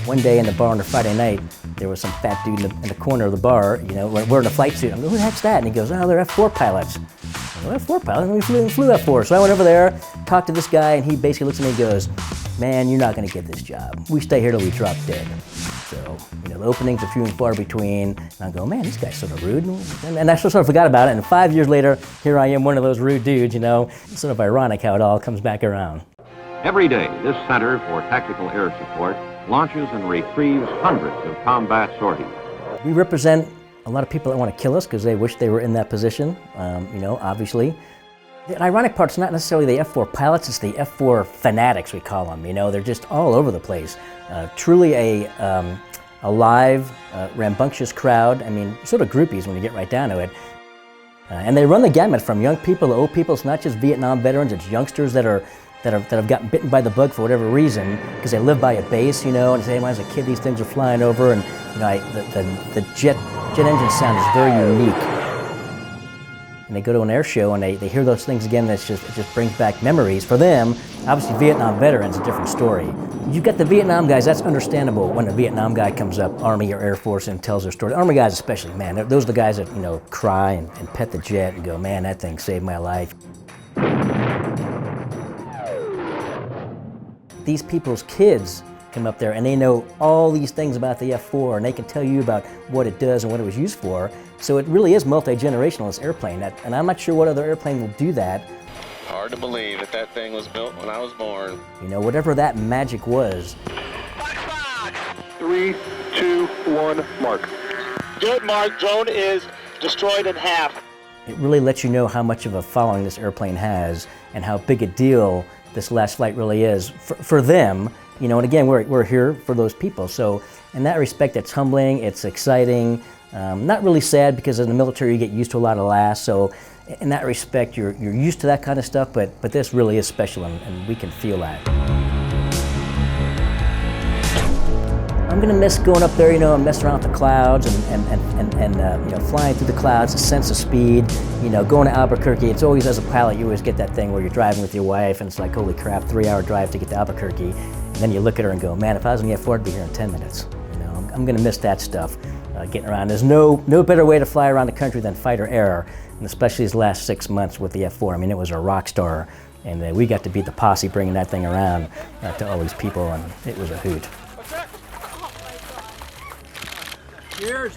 One day in the bar on a Friday night, there was some fat dude in the corner of the bar, you know, wearing a flight suit. I'm going, who the heck's that? And he goes, oh, they're F-4 pilots. I go, F-4 pilots? We flew F-4. So I went over there, talked to this guy, and he basically looks at me and goes, man, you're not going to get this job. We stay here till we drop dead. So, you know, the openings are few and far between. And I go, man, this guy's sort of rude. And I sort of forgot about it. And 5 years later, here I am, one of those rude dudes, you know. It's sort of ironic how it all comes back around. Every day, this Center for Tactical Air Support launches and retrieves hundreds of combat sorties. We represent a lot of people that want to kill us because they wish they were in that position, you know, obviously. The ironic part's not necessarily the F-4 pilots, it's the F-4 fanatics, we call them. You know, they're just all over the place. Truly a live, rambunctious crowd. I mean, sort of groupies when you get right down to it. And they run the gamut from young people to old people. It's not just Vietnam veterans, it's youngsters that have gotten bitten by the bug for whatever reason, because they live by a base, you know, and say, when I was a kid, these things are flying over, and you know, the jet engine sound is very unique. And they go to an air show and they hear those things again, and it just brings back memories. For them, obviously Vietnam veterans, a different story. You've got the Vietnam guys, that's understandable when a Vietnam guy comes up, Army or Air Force, and tells their story. Army guys especially, man, those are the guys that, you know, cry and pet the jet and go, man, that thing saved my life. These people's kids come up there and they know all these things about the F-4, and they can tell you about what it does and what it was used for. So it really is multi-generational, this airplane, and I'm not sure what other airplane will do that. Hard to believe that that thing was built when I was born. You know, whatever that magic was. 3, 2, 1, mark. Good, Mark. Drone is destroyed in half. It really lets you know how much of a following this airplane has and how big a deal this last flight really is for them, you know, and again, we're here for those people. So in that respect, it's humbling, it's exciting, not really sad, because in the military you get used to a lot of laughs. So in that respect, you're used to that kind of stuff, but this really is special, and we can feel that. I'm gonna miss going up there, you know, and messing around with the clouds and you know, flying through the clouds, a sense of speed. You know, going to Albuquerque, it's always, as a pilot, you always get that thing where you're driving with your wife and it's like, holy crap, 3-hour drive to get to Albuquerque. And then you look at her and go, man, if I was in the F-4, I'd be here in 10 minutes. You know, I'm gonna miss that stuff, getting around. There's no better way to fly around the country than fighter air, and especially these last 6 months with the F-4. I mean, it was a rock star, and we got to be the posse bringing that thing around to all these people, and it was a hoot. Cheers.